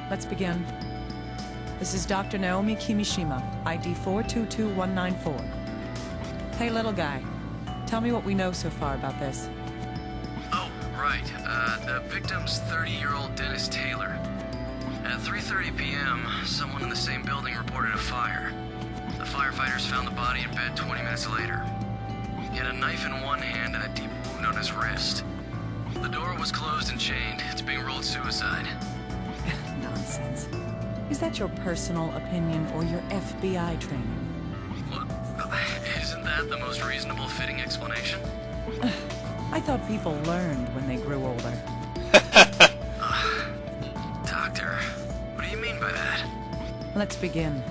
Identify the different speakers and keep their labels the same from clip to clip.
Speaker 1: let's begin. This is Dr. Naomi Kimishima, ID 422194. Hey, little guy. Tell me what we know so far about this.
Speaker 2: Oh, right. The victim's 30-year-old Dennis Taylor. At 3:30 p.m., someone in the same building reported a fire. The firefighters found the body in bed 20 minutes later. He had a knife in one hand and a deep wound on his wrist. The door was closed and chained. It's being ruled suicide.
Speaker 1: Nonsense. Is that your personal opinion or your FBI training?
Speaker 2: What? Isn't that the most reasonable fitting explanation?
Speaker 1: I thought people learned when they grew older.
Speaker 2: Doctor, what do you mean by that?
Speaker 1: Let's begin.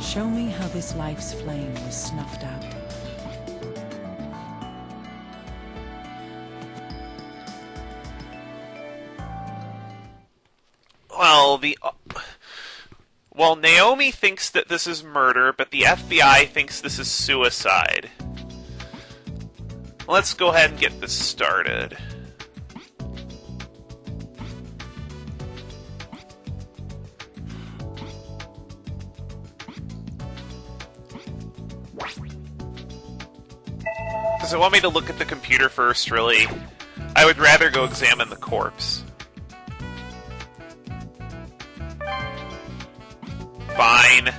Speaker 1: Show me how this life's flame was snuffed out.
Speaker 3: Well, Naomi thinks that this is murder, but the FBI thinks this is suicide. Let's go ahead and get this started. Does it want me to look at the computer first, really? I would rather go examine the corpse. Fine.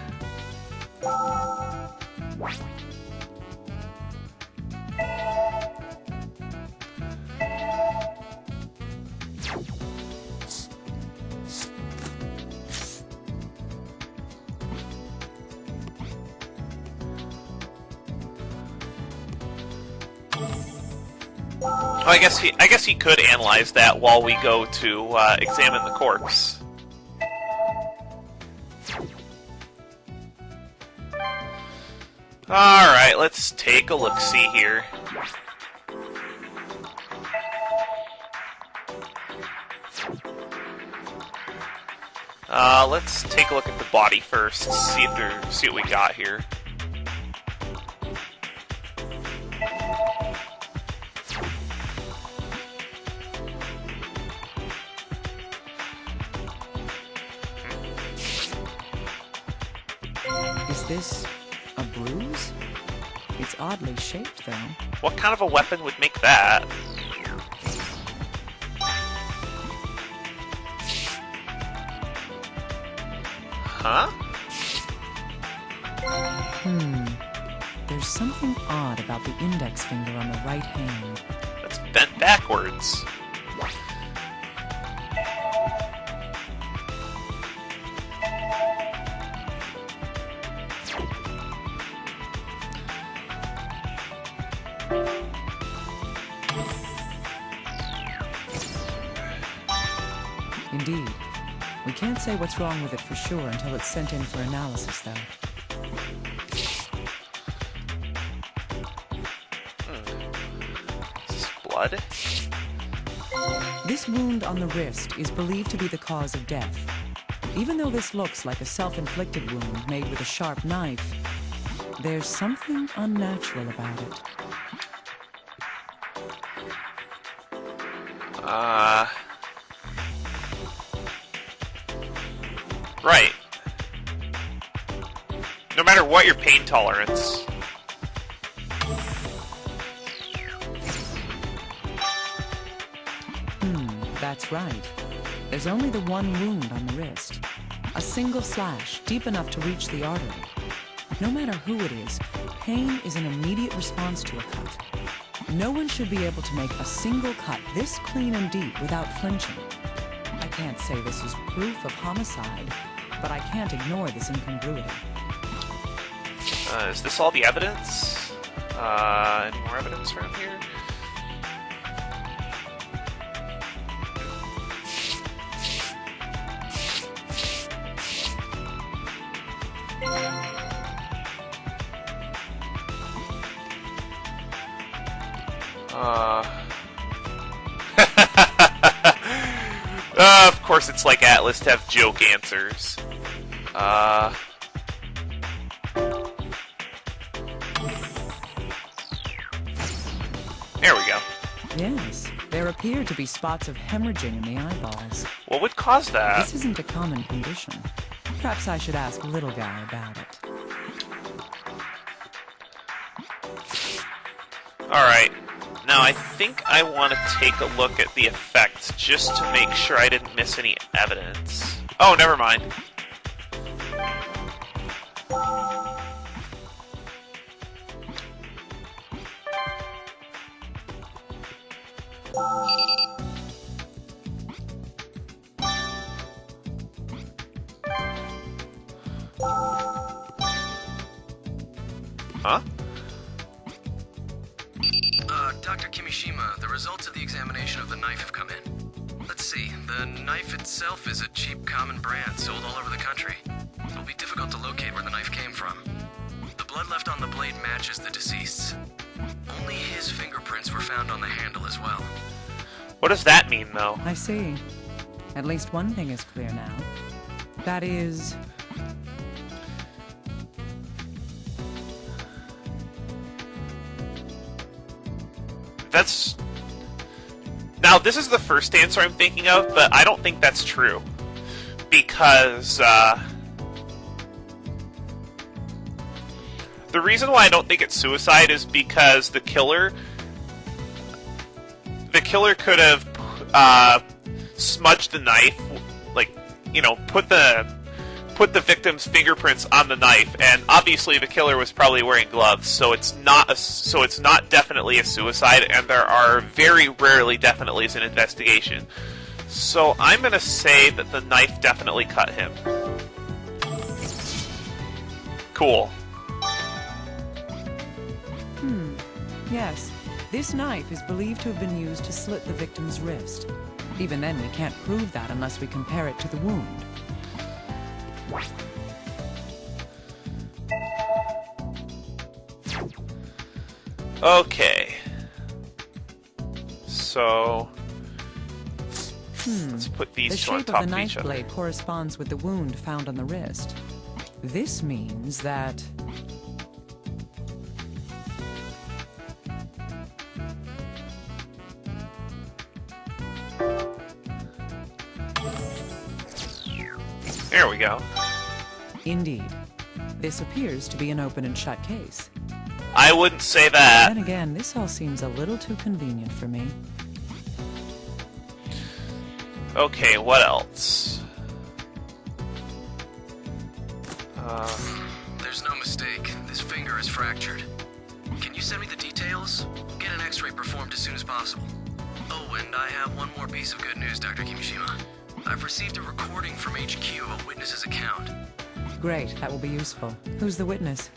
Speaker 3: Oh, I guess he could analyze that while we go to examine the corpse. Alright, let's take a look-see here. Let's take a look at the body first, see what we got here.
Speaker 1: Is this a bruise? It's oddly shaped, though.
Speaker 3: What kind of a weapon would make that? Huh?
Speaker 1: There's something odd about the index finger on the right hand.
Speaker 3: That's bent backwards.
Speaker 1: Indeed. We can't say what's wrong with it for sure until it's sent in for analysis, though.
Speaker 3: Is this blood?
Speaker 1: This wound on the wrist is believed to be the cause of death. Even though this looks like a self-inflicted wound made with a sharp knife, there's something unnatural about it.
Speaker 3: Right. No matter what your pain tolerance.
Speaker 1: That's right. There's only the one wound on the wrist. A single slash, deep enough to reach the artery. No matter who it is, pain is an immediate response to a cut. No one should be able to make a single cut this clean and deep without flinching. I can't say this is proof of homicide, but I can't ignore this incongruity.
Speaker 3: Is this all the evidence? Any more evidence around here? Of course it's like Atlas to have joke answers. There we go.
Speaker 1: Yes, there appear to be spots of hemorrhaging in the eyeballs.
Speaker 3: What would cause that?
Speaker 1: This isn't a common condition. Perhaps I should ask Little Guy about it.
Speaker 3: Alright. Now I think I want to take a look at the effects just to make sure I didn't miss any evidence. Oh, never mind. Huh?
Speaker 2: Dr. Kimishima, the results of the examination of the knife have come in. Let's see, the knife itself is a cheap common brand sold all over the country. It'll be difficult to locate where the knife came from. The blood left on the blade matches the deceased's. Only his fingerprints were found on the handle as well.
Speaker 3: What does that mean, though?
Speaker 1: I see. At least one thing is clear now. That is...
Speaker 3: That's... Now, this is the first answer I'm thinking of, but I don't think that's true. Because, the reason why I don't think it's suicide is because the killer could have, smudged the knife, like, you know, put the victim's fingerprints on the knife, and obviously the killer was probably wearing gloves, so it's not definitely a suicide, and there are very rarely definitelys in investigation. So I'm gonna say that the knife definitely cut him. Cool.
Speaker 1: Yes. This knife is believed to have been used to slit the victim's wrist. Even then, we can't prove that unless we compare it to the wound.
Speaker 3: Okay. So... let's put these two on
Speaker 1: The shape
Speaker 3: top
Speaker 1: of the
Speaker 3: of
Speaker 1: knife
Speaker 3: each other.
Speaker 1: blade corresponds with the wound found on the wrist. This means that...
Speaker 3: There we go.
Speaker 1: Indeed. This appears to be an open and shut case.
Speaker 3: I wouldn't say that.
Speaker 1: Then again, this all seems a little too convenient for me.
Speaker 3: Okay, what else?
Speaker 2: There's no mistake. This finger is fractured. Can you send me the details? Get an x-ray performed as soon as possible. Oh, and I have one more piece of good news, Dr. Kimishima. I've received a recording from HQ of a witness's account.
Speaker 1: Great, that will be useful. Who's the witness?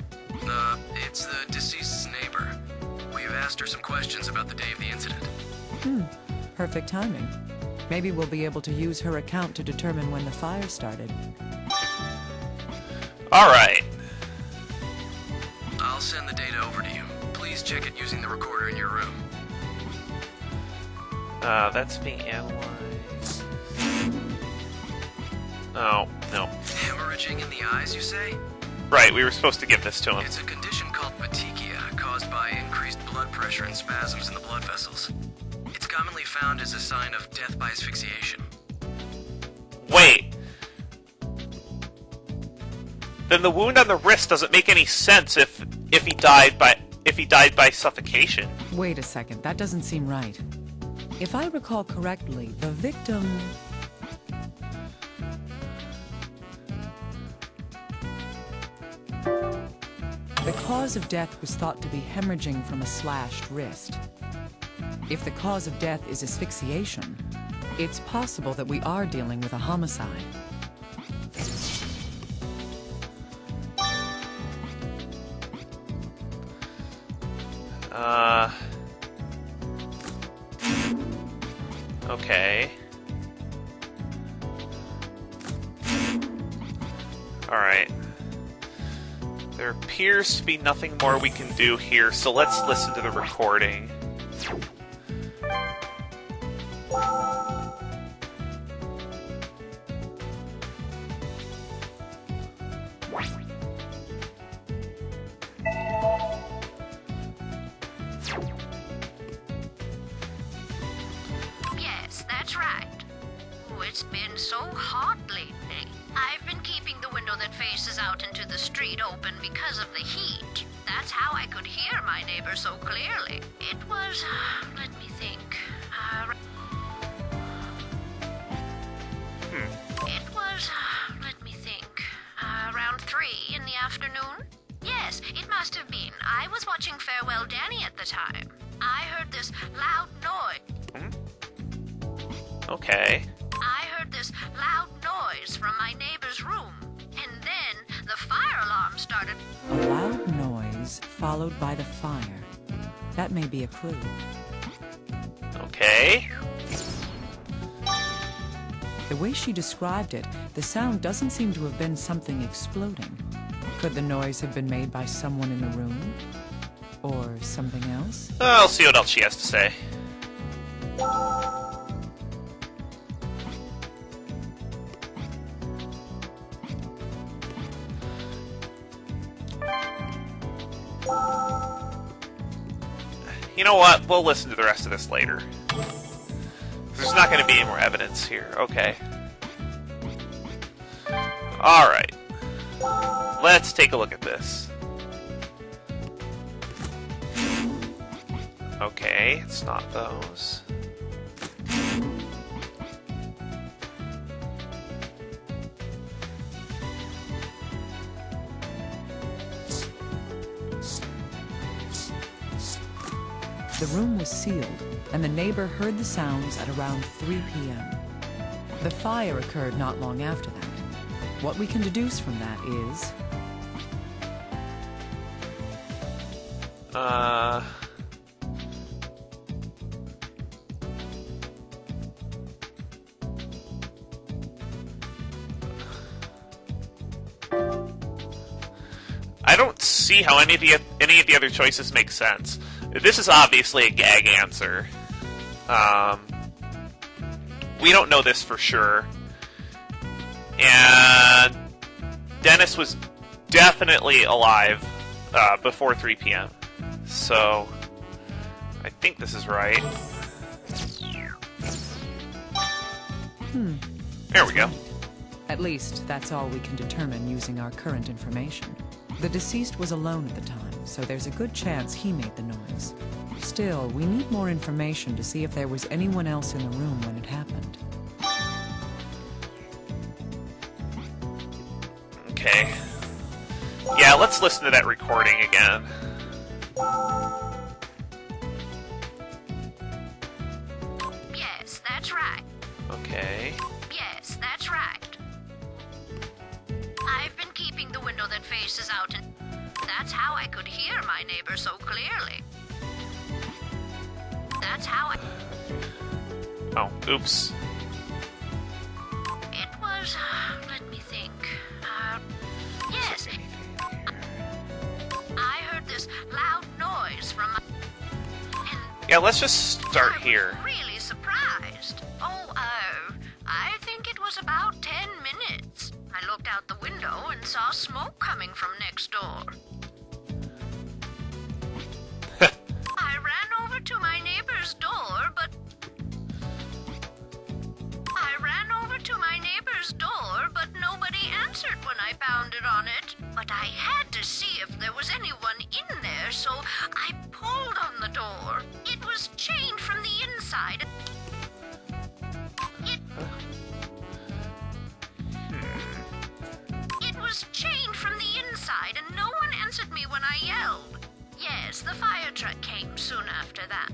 Speaker 2: It's the deceased's neighbor. We've asked her some questions about the day of the incident.
Speaker 1: Perfect timing. Maybe we'll be able to use her account to determine when the fire started.
Speaker 3: Alright.
Speaker 2: I'll send the data over to you. Please check it using the recorder in your room.
Speaker 3: That's being analyzed. Oh, no.
Speaker 2: Hemorrhaging in the eyes, you say?
Speaker 3: Right, we were supposed to give this to him.
Speaker 2: It's a condition called petechia, caused by increased blood pressure and spasms in the blood vessels. It's commonly found as a sign of death by asphyxiation.
Speaker 3: Wait. Then the wound on the wrist doesn't make any sense if he died by suffocation.
Speaker 1: Wait a second, that doesn't seem right. If I recall correctly, the victim... The cause of death was thought to be hemorrhaging from a slashed wrist. If the cause of death is asphyxiation, it's possible that we are dealing with a homicide.
Speaker 3: Okay. Alright. There appears to be nothing more we can do here, so let's listen to the recording.
Speaker 4: Yes, that's right. Oh, it's been hot lately. I've been keeping the window that faces out into the street open because of the heat. That's how I could hear my neighbor so clearly. It was, let me think. Around 3 in the afternoon? Yes, it must have been. I was watching Farewell Danny at the time. I heard this loud noise.
Speaker 3: Okay.
Speaker 4: I heard this loud noise from my neighbor's room. And then the fire alarm started.
Speaker 1: A loud noise followed by the fire. That may be a clue.
Speaker 3: Okay.
Speaker 1: The way she described it, the sound doesn't seem to have been something exploding. Could the noise have been made by someone in the room? Or something else?
Speaker 3: I'll see what else she has to say. You know what? We'll listen to the rest of this later. There's not going to be any more evidence here. Okay. Alright. Let's take a look at this. Okay, it's not those.
Speaker 1: The room was sealed, and the neighbor heard the sounds at around 3 p.m. The fire occurred not long after that. What we can deduce from that is...
Speaker 3: I don't see how any of the other choices make sense. This is obviously a gag answer. We don't know this for sure. And Dennis was definitely alive before 3 p.m. So I think this is right. There we go.
Speaker 1: At least, that's all we can determine using our current information. The deceased was alone at the time, so there's a good chance he made the noise. Still, we need more information to see if there was anyone else in the room when it happened.
Speaker 3: Okay. Yeah, let's listen to that recording again.
Speaker 4: Yes, that's right.
Speaker 3: Okay.
Speaker 4: Yes, that's right. I've been keeping the window that faces out, and that's how I could hear my neighbor so clearly. That's how I...
Speaker 3: Oh, oops.
Speaker 4: It was, let me think. Yes. I heard this loud noise from my...
Speaker 3: Yeah, let's just start here.
Speaker 4: I was really surprised. I think it was about 10 minutes. I looked out the window and saw smoke coming from next door. I ran over to my neighbor's door, but... nobody answered when I pounded on it. But I had to see if there was anyone in there, so I pulled on the door. It was chained from the inside. It was chained from the inside, and no one answered me when I yelled. Yes, the fire truck came soon after that.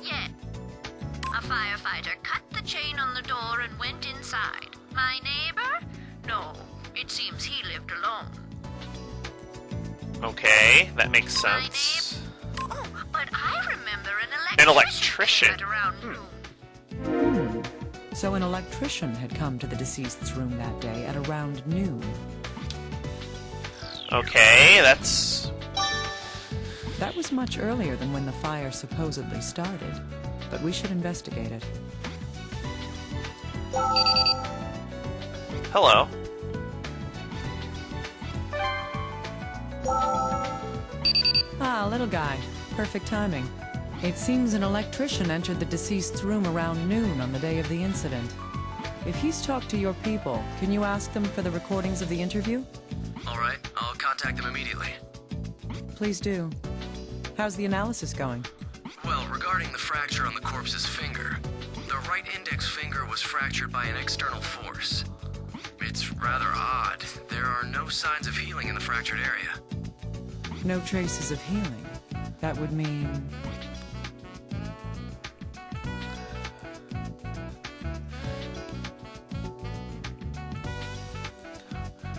Speaker 4: Yeah. A firefighter cut the chain on the door and went inside. My neighbor? No, it seems he lived alone.
Speaker 3: Okay, that makes sense.
Speaker 4: Oh, but I remember
Speaker 3: An electrician.
Speaker 4: At around noon.
Speaker 1: So an electrician had come to the deceased's room that day at around noon.
Speaker 3: Okay, that's...
Speaker 1: That was much earlier than when the fire supposedly started, but we should investigate it.
Speaker 3: Hello.
Speaker 1: Ah, little guy. Perfect timing. It seems an electrician entered the deceased's room around noon on the day of the incident. If he's talked to your people, can you ask them for the recordings of the interview?
Speaker 2: All right, I'll contact them immediately.
Speaker 1: Please do. How's the analysis going?
Speaker 2: Well, regarding the fracture on the corpse's finger, the right index finger was fractured by an external force. It's rather odd. There are no signs of healing in the fractured area.
Speaker 1: No traces of healing. That would mean...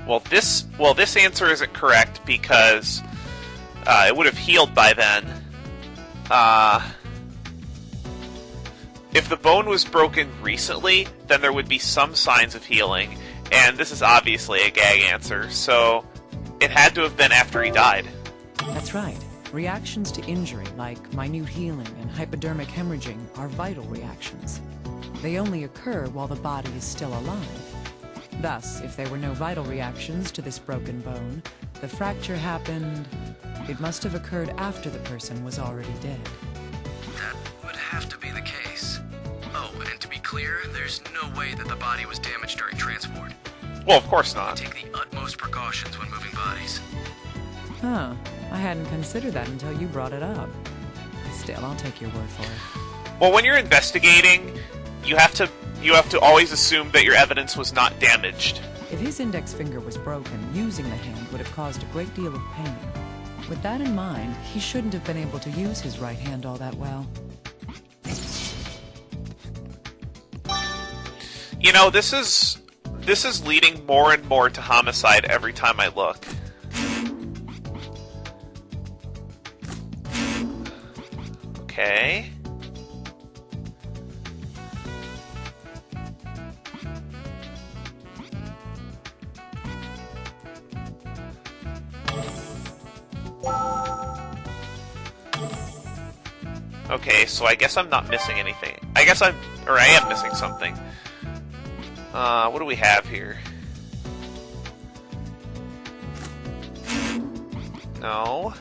Speaker 3: Well, this answer isn't correct because it would have healed by then. If the bone was broken recently, then there would be some signs of healing, and this is obviously a gag answer, so it had to have been after he died.
Speaker 1: That's right. Reactions to injury, like minute healing and hypodermic hemorrhaging, are vital reactions. They only occur while the body is still alive. Thus, if there were no vital reactions to this broken bone, the fracture happened... It must have occurred after the person was already dead.
Speaker 2: That would have to be the case. Oh, and to be clear, there's no way that the body was damaged during transport.
Speaker 3: Well, of course not.
Speaker 2: Take the utmost precautions when moving bodies.
Speaker 1: Huh. I hadn't considered that until you brought it up. Still, I'll take your word for it.
Speaker 3: Well, when you're investigating, you have to always assume that your evidence was not damaged.
Speaker 1: If his index finger was broken, using the hand would have caused a great deal of pain. With that in mind, he shouldn't have been able to use his right hand all that well.
Speaker 3: You know, this is leading more and more to Homicide every time I look. Okay. Okay, so I guess I'm not missing anything. I am missing something. What do we have here? No.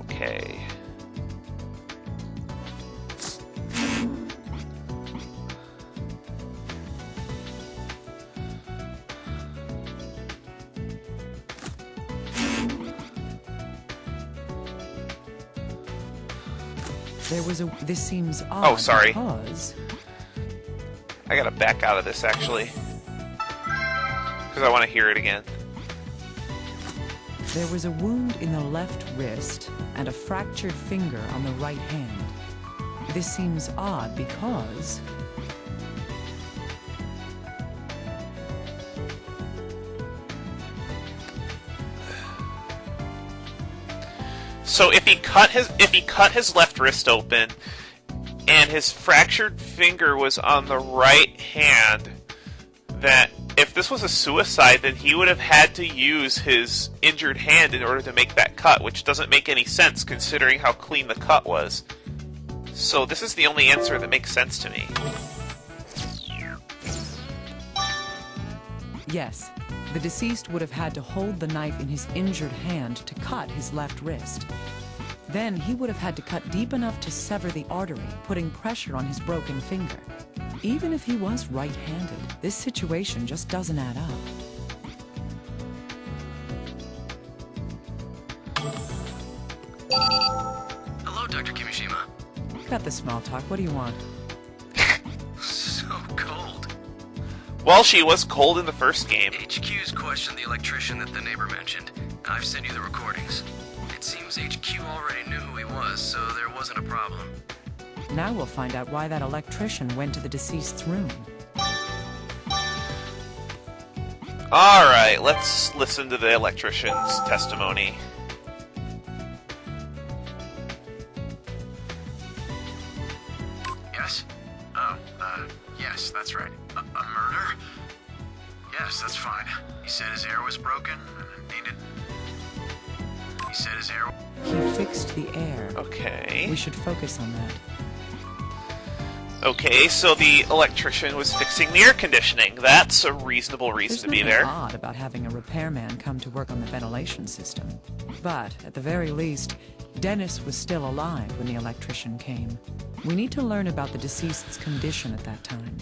Speaker 3: Okay.
Speaker 1: This seems odd.
Speaker 3: Oh, sorry.
Speaker 1: Because...
Speaker 3: I gotta back out of this, actually. Because I want to hear it again.
Speaker 1: There was a wound in the left wrist and a fractured finger on the right hand. This seems odd because...
Speaker 3: So if he cut his left wrist open, and his fractured finger was on the right hand, that if this was a suicide, then he would have had to use his injured hand in order to make that cut, which doesn't make any sense considering how clean the cut was. So this is the only answer that makes sense to me.
Speaker 1: Yes, the deceased would have had to hold the knife in his injured hand to cut his left wrist. Then he would have had to cut deep enough to sever the artery, putting pressure on his broken finger. Even if he was right-handed, this situation just doesn't add up.
Speaker 2: Hello, Dr. Kimishima.
Speaker 1: Cut the small talk. What do you want?
Speaker 2: So cold.
Speaker 3: Well, she was cold in the first game.
Speaker 2: HQ's questioned the electrician that the neighbor mentioned. I've sent you the recordings. It seems HQ already knew who he was, so there wasn't a problem.
Speaker 1: Now we'll find out why that electrician went to the deceased's room.
Speaker 3: Alright, let's listen to the electrician's testimony.
Speaker 5: Yes? Oh, yes, that's right. A murder? Yes, that's fine. He said his air was broken and needed... He said his air...
Speaker 1: He fixed the air.
Speaker 3: Okay.
Speaker 1: We should focus on that.
Speaker 3: Okay, so the electrician was fixing the air conditioning. That's a reasonable reason to be
Speaker 1: There's
Speaker 3: there.
Speaker 1: nothing odd about having a repairman come to work on the ventilation system. But, at the very least, Dennis was still alive when the electrician came. We need to learn about the deceased's condition at that time.